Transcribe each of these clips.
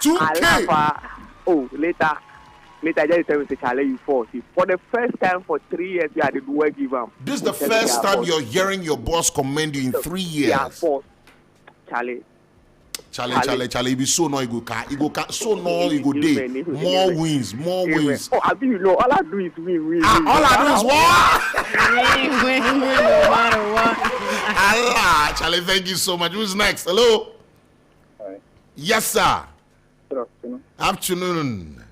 2K. Oh, later, I just tell you to challenge you for the first time for 3 years. I did work give him. This is the first time you're hearing your boss commend you in 3 years. Yeah, for Charlie. It be so no, you go so no, you go day. More wins. Oh, I think you know, all I do is win. All I do is what? Win, no matter what. Allah, Charlie, thank you so much. Who's next? Hello? Hi. Yes, sir. Good afternoon. Afternoon.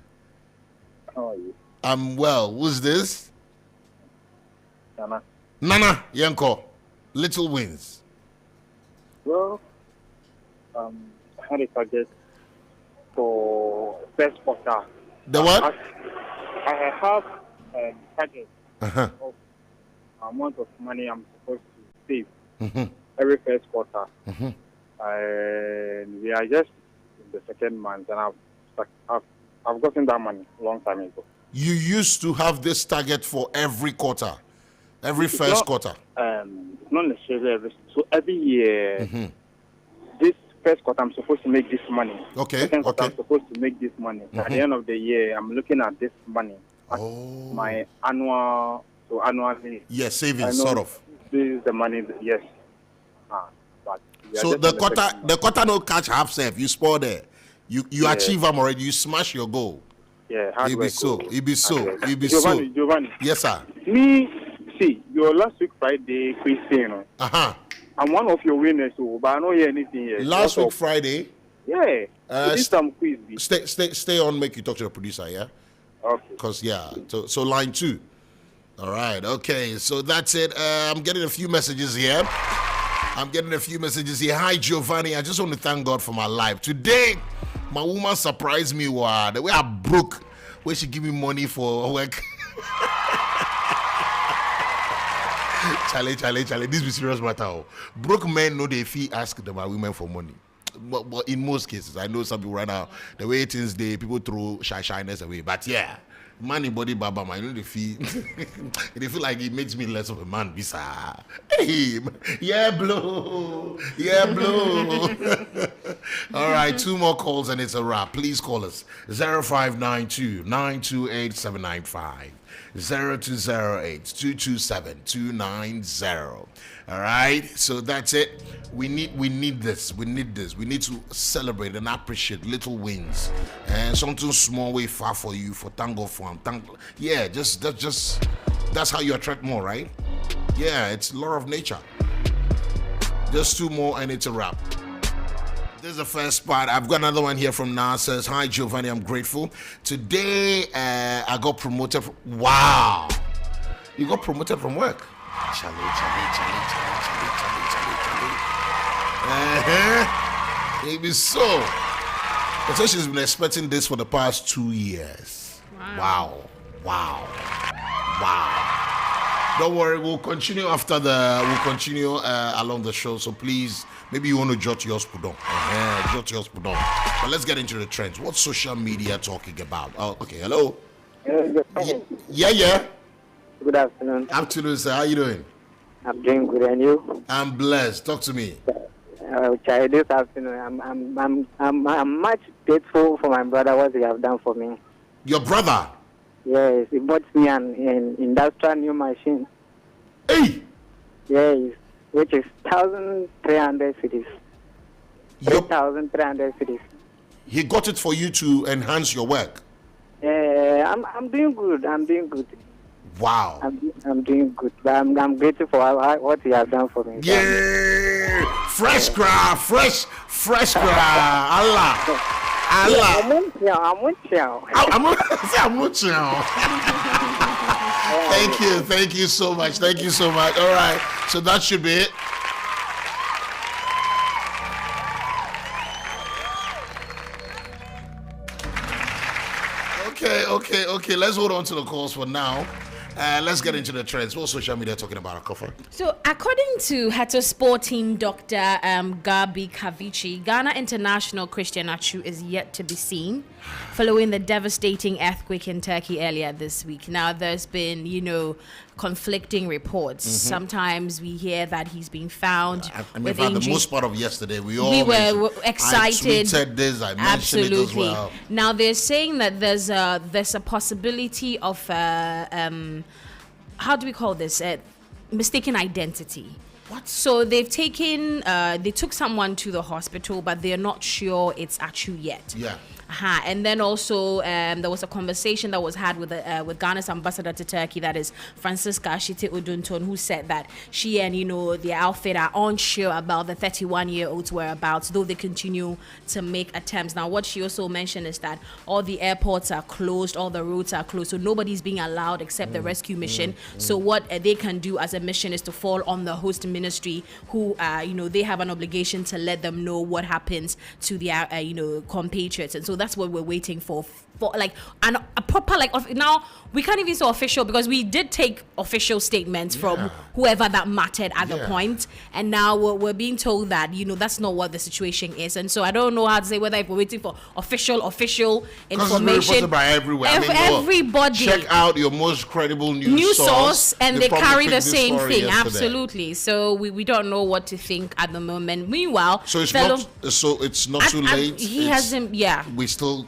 How are you? I'm well. Who's this? Nana. Yanko. Little wins. Well, I had a target for first quarter. The what? I have a target Uh-huh. of amount of money I'm supposed to save every first quarter. And we are just in the second month, and I've gotten that money a long time ago. You used to have this target for every quarter, every first quarter. Not necessarily every year. This first quarter, I'm supposed to make this money. Okay. Second quarter, I'm supposed to make this money. At the end of the year, I'm looking at this money. My annually. Yes, savings, sort of. This is the money. Yes. But so the quarter no catch half self. You spoil there. You achieve them already. You smash your goal. Yeah. It be so. Giovani. Yes, sir. Me, see, your last week Friday quiz, you know. I'm one of your winners, but I don't hear anything yet. Last week Friday. Yeah. This time quiz. Stay on. Make you talk to the producer. Yeah. Okay. Because so line 2. All right. Okay. So that's it. I'm getting a few messages here. Hi, Giovani. I just want to thank God for my life. Today, my woman surprised me. Wow, the way I broke, where she give me money for work. Charlie. This be serious matter. Broke men know they fee ask them my women for money. But in most cases, I know some people right now, the way it is, people throw shyness away. But yeah, money body baba, I know they feel they feel like it makes me less of a man. Bisa. Hey, yeah, blow. All right, 2 more calls and it's a wrap. Please call us 0592-928-795. 0208-227-290. All right, so that's it. We need this. We need to celebrate and appreciate little wins and something small way far for you for tango farm. Yeah, that's how you attract more, right? Yeah, it's law of nature. Just 2 more and it's a wrap. This is the first part. I've got another one here from Nas. Says, hi, Giovani, I'm grateful. Today, I got promoted. Wow. You got promoted from work. Charlie. Maybe so. So she's been expecting this for the past 2 years. Wow. Don't worry, we'll continue after along the show. So please, maybe you want to jot yours put on. But let's get into the trends. What's social media talking about? Oh, okay. Hello. Yeah. Good afternoon. Afternoon, sir. How you doing? I'm doing good, and you? I'm blessed. Talk to me. This afternoon, I'm much grateful for my brother, what he have done for me. Your brother? Yes, he bought me an industrial new machine. Hey! Yes, which is 1,300 cities. 3,300 cities. He got it for you to enhance your work? I'm doing good. Wow. I'm doing good. But I'm grateful for what he has done for me. Yeah! Fresh craft. Allah. Thank you so much. All right, so that should be it. Okay. Let's hold on to the calls for now. Let's get into the trends. What social media talking about, Akorfa? So, according to Hatter Sporting Dr. Gabi Kavichi, Ghana international Christian Achu is yet to be seen following the devastating earthquake in Turkey earlier this week. Now, there's been, conflicting reports. Sometimes we hear that he's been found I mean, with for the injury. most part of yesterday, we were excited. I tweeted this, I mentioned Absolutely. it as well. Now they're saying that there's a possibility of how do we call this? Mistaken identity. What? So they've taken they took someone to the hospital, but they're not sure it's Achu yet. Yeah. And then also there was a conversation that was had with Ghana's ambassador to Turkey, that is Francisca Ashite Odunton, who said that she and the outfit are unsure about the 31-year-old's whereabouts, though they continue to make attempts. Now, what she also mentioned is that all the airports are closed, all the roads are closed, so nobody's being allowed except the rescue mission. So what they can do as a mission is to fall on the host ministry, who they have an obligation to let them know what happens to their compatriots, and so that's what we're waiting for like a proper now we can't even say official, because we did take official statements from whoever that mattered at the point, and now we're being told that that's not what the situation is, and so I don't know how to say whether if we're waiting for official information. It's by everywhere. Everybody check out your most credible news source, and they carry the same thing. Yesterday. Absolutely. So we don't know what to think at the moment. Meanwhile, so it's not too late. He hasn't. Yeah. We still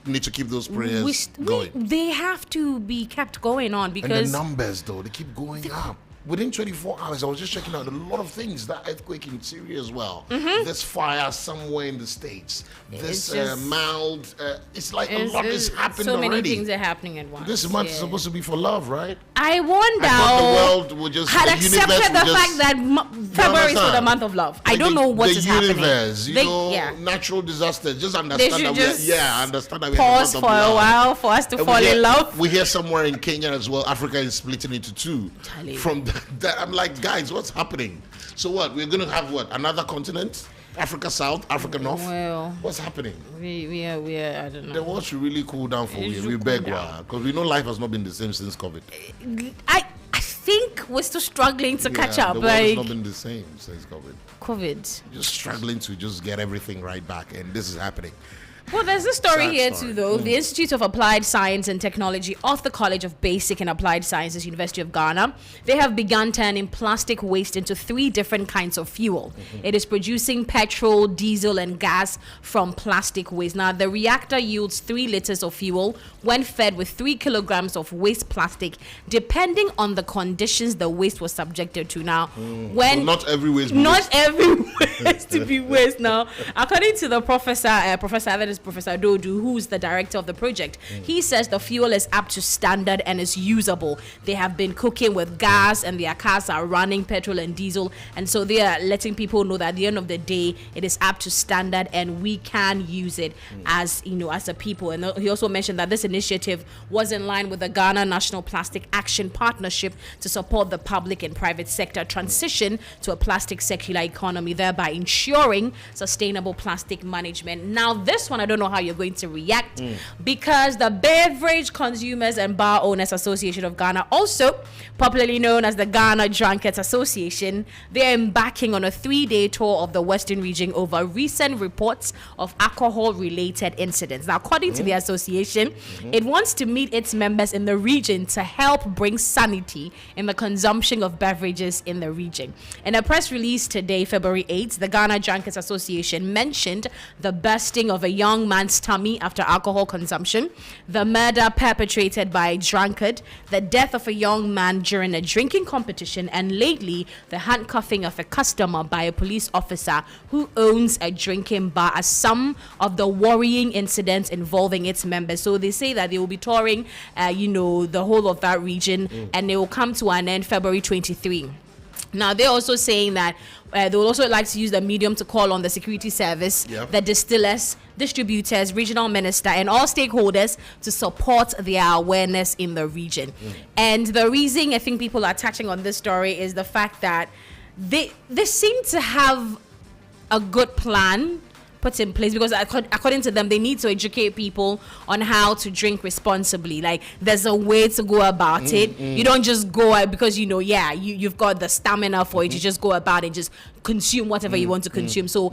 need to keep those prayers going. They have to be kept going on, because and the numbers though, they keep going up. Within 24 hours, I was just checking out a lot of things. That earthquake in Syria as well. This fire somewhere in the States. This mild. It's like a lot is happening so many already. things are happening at once. This month is supposed to be for love, right? I wonder. I thought the world would just had accepted the fact that February is for the month of love. I don't know what is happening. The universe, natural disasters. Just understand that. Understand that we pause for a while for us to fall in love. We hear somewhere in Kenya as well. Africa is splitting into two. From that, I'm like, guys, what's happening? So what? We're gonna have another continent? Africa South, Africa North. Well, what's happening? We are. I don't know. The world should really cool down for you. We beg, because we know life has not been the same since COVID. I think we're still struggling to catch up. The world has not been the same since COVID. Just struggling to just get everything right back, and this is happening. Well, there's a story here too, though. The Institute of Applied Science and Technology of the College of Basic and Applied Sciences, University of Ghana, they have begun turning plastic waste into 3 different kinds of fuel. It is producing petrol, diesel, and gas from plastic waste. Now, the reactor yields 3 liters of fuel when fed with 3 kilograms of waste plastic, depending on the conditions the waste was subjected to. Now, when so not every waste to be waste. Now, according to the professor that is Professor Dodu, who's the director of the project, he says the fuel is up to standard and is usable. They have been cooking with gas, and their cars are running petrol and diesel, and so they are letting people know that at the end of the day, it is up to standard and we can use it as a people. And he also mentioned that this initiative was in line with the Ghana National Plastic Action Partnership to support the public and private sector transition to a plastic circular economy, thereby ensuring sustainable plastic management. Now, this one, I don't know how you're going to react, because the Beverage Consumers and Bar Owners Association of Ghana, also popularly known as the Ghana Drunkards Association, they're embarking on a 3-day tour of the Western region over recent reports of alcohol-related incidents. Now, according to the association, it wants to meet its members in the region to help bring sanity in the consumption of beverages in the region. In a press release today, February 8th, the Ghana Drunkards Association mentioned the bursting of a young man's tummy after alcohol consumption, the murder perpetrated by a drunkard, the death of a young man during a drinking competition, and lately the handcuffing of a customer by a police officer who owns a drinking bar as some of the worrying incidents involving its members. So they say that they will be touring the whole of that region, and they will come to an end February 23. Now, they're also saying that they would also like to use the medium to call on the security service, the distillers, distributors, regional minister, and all stakeholders to support their awareness in the region. And the reason I think people are touching on this story is the fact that they seem to have a good plan put in place, because according to them, they need to educate people on how to drink responsibly. Like, there's a way to go about it. You don't just go because you've got the stamina for it. You just go about and just consume whatever you want to consume. So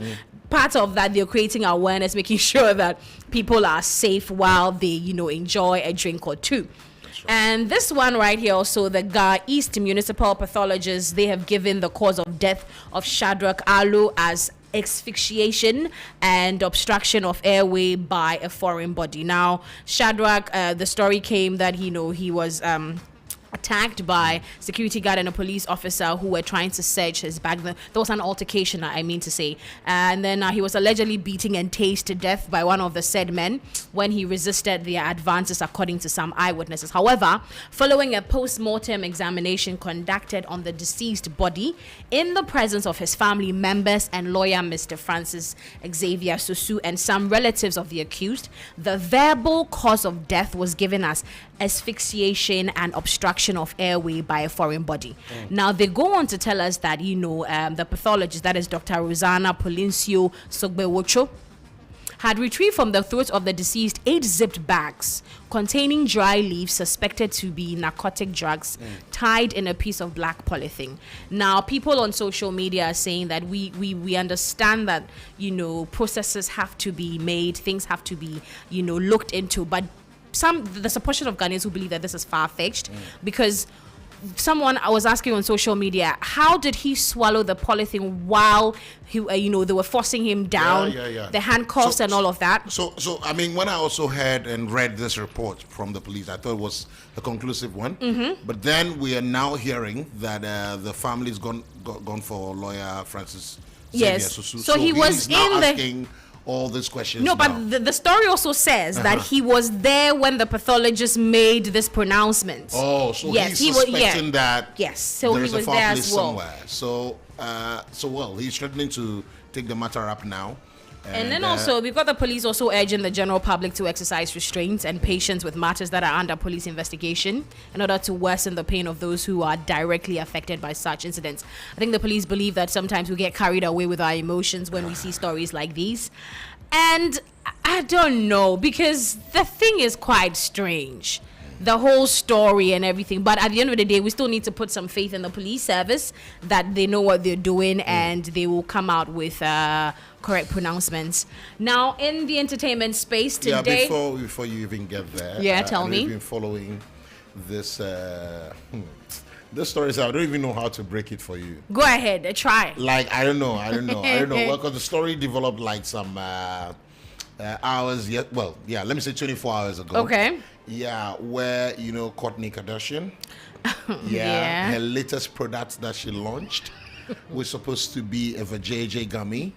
part of that, they're creating awareness, making sure that people are safe while they enjoy a drink or two. And this one right here also, the East Municipal Pathologists, they have given the cause of death of Shadrach Alu as asphyxiation and obstruction of airway by a foreign body. Now, Shadrach, the story came that he was attacked by security guard and a police officer who were trying to search his bag. There was an altercation, I mean to say. And then he was allegedly beaten and tased to death by one of the said men when he resisted their advances, according to some eyewitnesses. However, following a post-mortem examination conducted on the deceased body in the presence of his family members and lawyer Mr. Francis Xavier Susu and some relatives of the accused, the verbal cause of death was given as asphyxiation and obstruction of airway by a foreign body. Now, they go on to tell us that, the pathologist, that is Dr. Rosanna Polincio Sogbewocho, had retrieved from the throat of the deceased 8 zipped bags containing dry leaves suspected to be narcotic drugs tied in a piece of black polythene. Now, people on social media are saying that we understand that, processes have to be made, things have to be, looked into, but there's a portion of Ghanaians who believe that this is far-fetched because I was asking on social media, how did he swallow the polythene while they were forcing him down, the handcuffs and all of that? So I mean, when I also heard and read this report from the police, I thought it was a conclusive one. But then we are now hearing that the family's gone for lawyer Francis Xavier Susu. So he was asking all these questions. No, but the story also says that he was there when the pathologist made this pronouncement. Oh, so he's suspecting that so there's he was a foul there play as well. somewhere. So he's threatening to take the matter up now. And then also, we've got the police also urging the general public to exercise restraint and patience with matters that are under police investigation in order to worsen the pain of those who are directly affected by such incidents. I think the police believe that sometimes we get carried away with our emotions when we see stories like these. And I don't know, because the thing is quite strange. The whole story and everything, but at the end of the day, we still need to put some faith in the police service that they know what they're doing and they will come out with correct pronouncements. Now, in the entertainment space today, before you even get there, tell me. I've been following this this story. So I don't even know how to break it for you. Go ahead, try. Like I don't know. Well, because the story developed like some hours. Let me say 24 hours ago. Okay. Yeah, where Kourtney Kardashian. Her latest product that she launched was supposed to be a vajayjay gummy,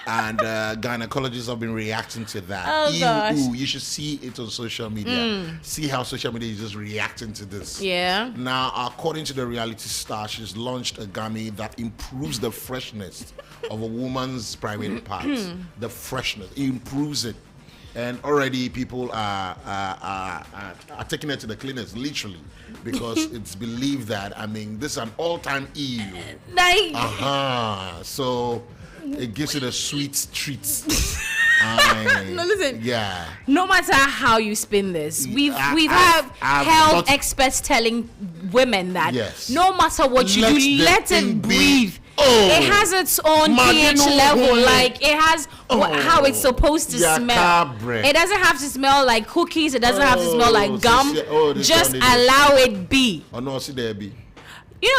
and gynecologists have been reacting to that. Oh gosh! You should see it on social media. See how social media is just reacting to this. Yeah. Now, according to the reality star, she's launched a gummy that improves the freshness of a woman's private parts. The freshness, it improves it. And already people are taking it to the clinics, literally, because it's believed that, this is an all-time EU. So it gives you the sweet treats. No, listen. Yeah. No matter how you spin this, we've had health experts telling women that no matter what you do, let it breathe. It has its own pH level, like it has how it's supposed to smell. It doesn't have to smell like cookies. It doesn't have to smell like gum. Just allow it be. Oh no, see there be.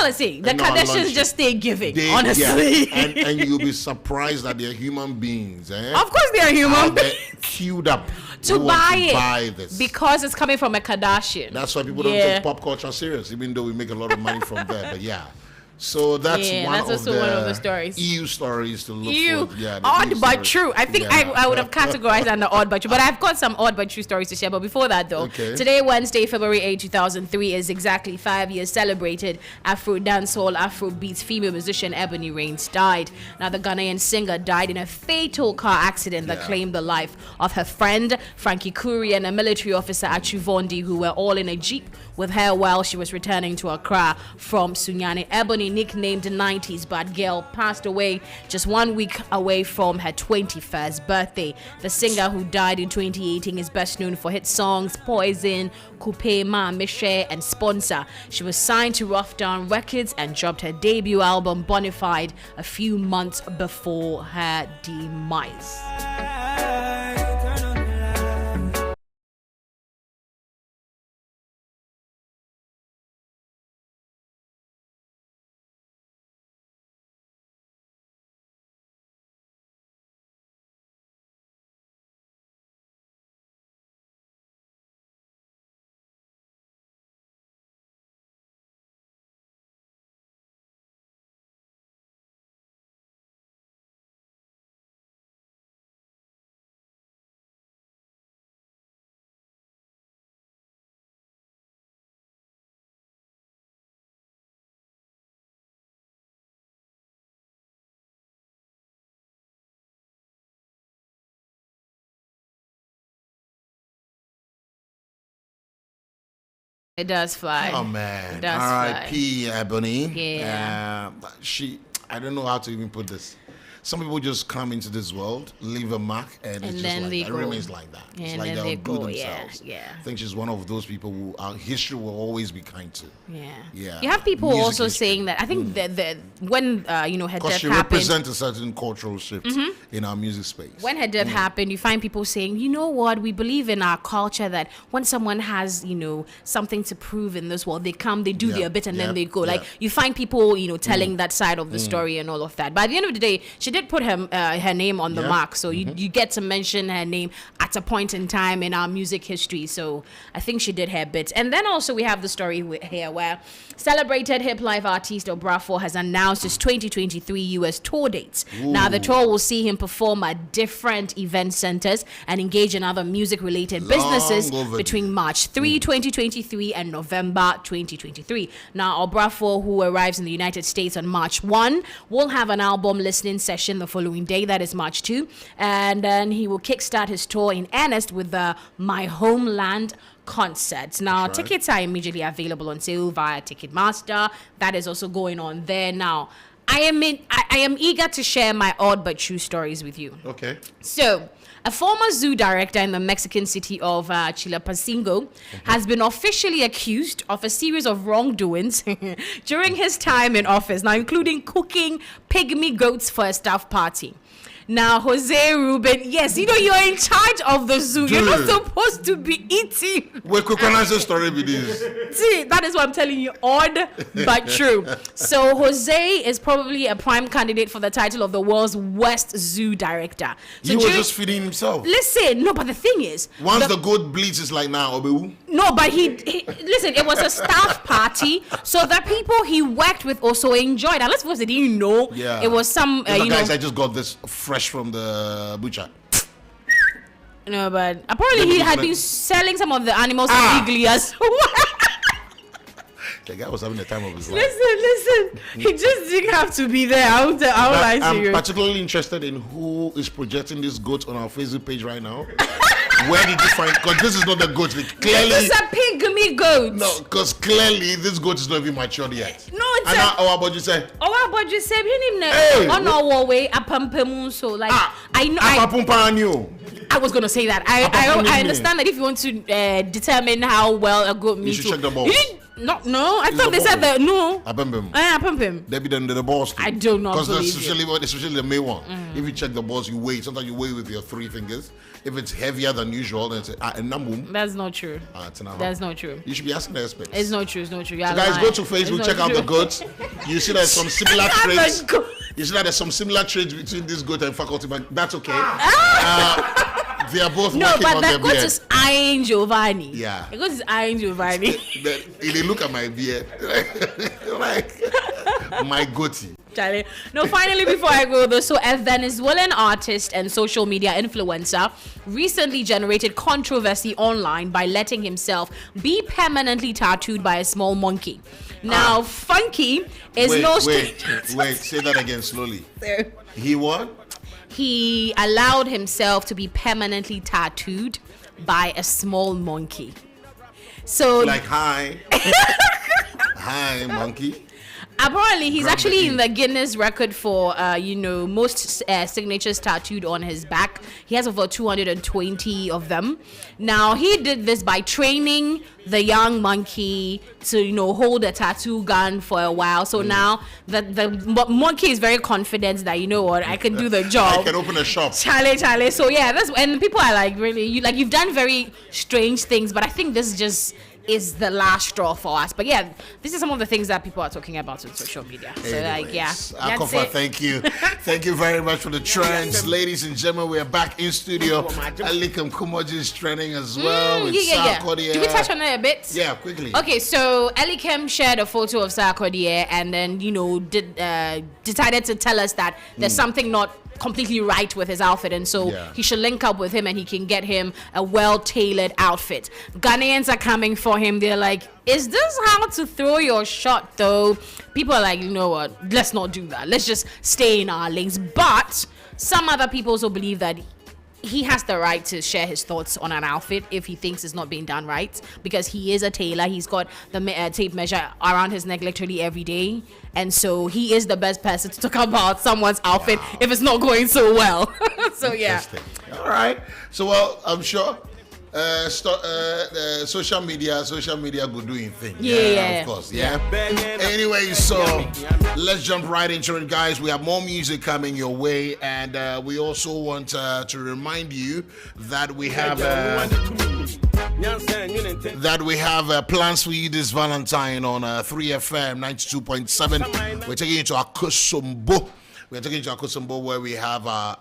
Let's see. The Kardashians just stay giving, honestly. Yeah. And you'll be surprised that they're human beings. Of course they are human beings. Queued up to buy this. Because it's coming from a Kardashian. That's why people don't take pop culture serious, even though we make a lot of money from there. But yeah. So that's one of the stories. EU stories to look for. Yeah, odd but true. I think I would have categorized under odd but true. But I've got some odd but true stories to share. But before that, though, today, Wednesday, February 8, 2003, is exactly 5 years celebrated Afro dancehall, Afro beats female musician Ebony Rains died. Now, the Ghanaian singer died in a fatal car accident that claimed the life of her friend, Frankie Curry, and a military officer, Achu Vondi, who were all in a Jeep with her while she was returning to Accra from Sunyani. Ebony, nicknamed 90s Bad Girl, passed away just 1 week away from her 21st birthday. The singer, who died in 2018, is best known for hit songs Poison, Coupe, Ma Miche, and Sponsor. She was signed to Rough Down Records and dropped her debut album Bonafide a few months before her demise. It does fly. Oh man. It does R.I.P. Ebony. Yeah. I don't know how to even put this. Some people just come into this world, leave a mark, and it's just then like they that. It go. remains like that. Yeah, It's and like then they'll they do go. themselves. Yeah. I think she's one of those people who our history will always be kind to. Yeah. You have people Music also history. saying that. I think that when her Because death she happened. represents a certain cultural shift in our music space. When her death happened, you find people saying, you know what, we believe in our culture that when someone has, something to prove in this world, they come, they do their bit, and then they go. Like, you find people, telling that side of the story and all of that. But at the end of the day, she did put her name on the mark. So you get to mention her name at a point in time in our music history. So I think she did her bit. And then also we have the story here where celebrated hip life artist Obrafo has announced his 2023 US tour dates. Now the tour will see him perform at different event centers and engage in other music related businesses between March 3, 2023 and November 2023. Now Obrafo, who arrives in the United States on March 1, will have an album listening session the following day, that is March 2, and then he will kickstart his tour in earnest with the My Homeland concerts. Now, tickets are immediately available on sale via Ticketmaster. That is also going on there. Now, I am eager to share my odd but true stories with you. Okay. So, a former zoo director in the Mexican city of Chilpancingo has been officially accused of a series of wrongdoings during his time in office, now including cooking pygmy goats for a staff party. Now, Jose Ruben, yes, you're in charge of the zoo. You're not supposed to be eating. Wait, quick, can I say story with this? See, that is what I'm telling you, odd but true. So, Jose is probably a prime candidate for the title of the world's worst zoo director. So He was just feeding himself. Listen, no, but the thing is, Once the goat bleeds, it's like, nah, Obewu. no, but he listen, it was a staff party, so the people he worked with also enjoyed. And let's suppose they didn't know it was some, guys, I just got this fresh from the butcher. No, but apparently he had been selling some of the animals illegally as well. The guy was having the time of his life. Listen. He just didn't have to be there. I'll lie to you. I'm particularly interested in who is projecting this goat on our Facebook page right now. Where did you find? Because this is not the goat. Clearly, This is a pygmy goat. no, because clearly this goat is not even matured yet. No, it's And now, how about you say? Oh, but you said you Hey, didn't on our way a pampemu. So like I know I was gonna say that. I understand that if you want to determine how well a goat meat should check the balls. You didn't, no. I It's thought the they said balls. that no. Apampem. Pampem. They be the balls. I do not Because believe you. especially the male one. If you check the balls, you weigh. Sometimes you weigh with your 3 fingers. If it's heavier than usual, then it's That's not true. That's not true. You should be asking the experts. It's not true. It's not true. So guys, go to Facebook, check out the goats. You see there's some similar traits. You see that there's some similar traits between this goat and faculty, but that's okay. They are both No, working but on that their goat beard. is eyeing Giovani. Yeah. The goat is eyeing Giovani. They look at my beard, like my goatee. Charlie. No, finally, before I go though, so a Venezuelan artist and social media influencer recently generated controversy online by letting himself be permanently tattooed by a small monkey. Now, Funky is Wait, say that again slowly. He what? He allowed himself to be permanently tattooed by a small monkey. So, Like, hi, monkey. apparently, he's Grab actually the in the Guinness record for, most signatures tattooed on his back. He has over 220 of them. Now, he did this by training the young monkey to, hold a tattoo gun for a while. So now the monkey is very confident that, I can do the job. I can open a shop. Charlie. So yeah, and people are like, really, you've done very strange things, but I think this just is the last straw for us. But yeah, this is some of the things that people are talking about on social media. So Akorfa, thank you. Thank you very much for the trends. Ladies and gentlemen, we are back in studio. Alikam Kumoji is trending as well. With Sarkodie. Did we touch on it a bit? Yeah, quickly. Okay, so Elikem shared a photo of Sarkodie and then, decided to tell us that there's something not completely right with his outfit, and so he should link up with him and he can get him a well-tailored outfit. Ghanaians are coming for him. They're like, is this how to throw your shot though? People are like, you know what, let's not do that. Let's just stay in our lanes. But some other people also believe that he has the right to share his thoughts on an outfit if he thinks it's not being done right, because he is a tailor. He's got the tape measure around his neck literally every day, and so he is the best person to talk about someone's outfit if it's not going so well. So yeah. All right. So well, I'm sure social media go doing things. Yeah, of course. Yeah. Anyway, so let's jump right into it, guys. We have more music coming your way, and we also want to remind you that we have plans for you this Valentine on 3FM 92.7. We're taking you to Akosombo. We're taking you to Akosombo, where we have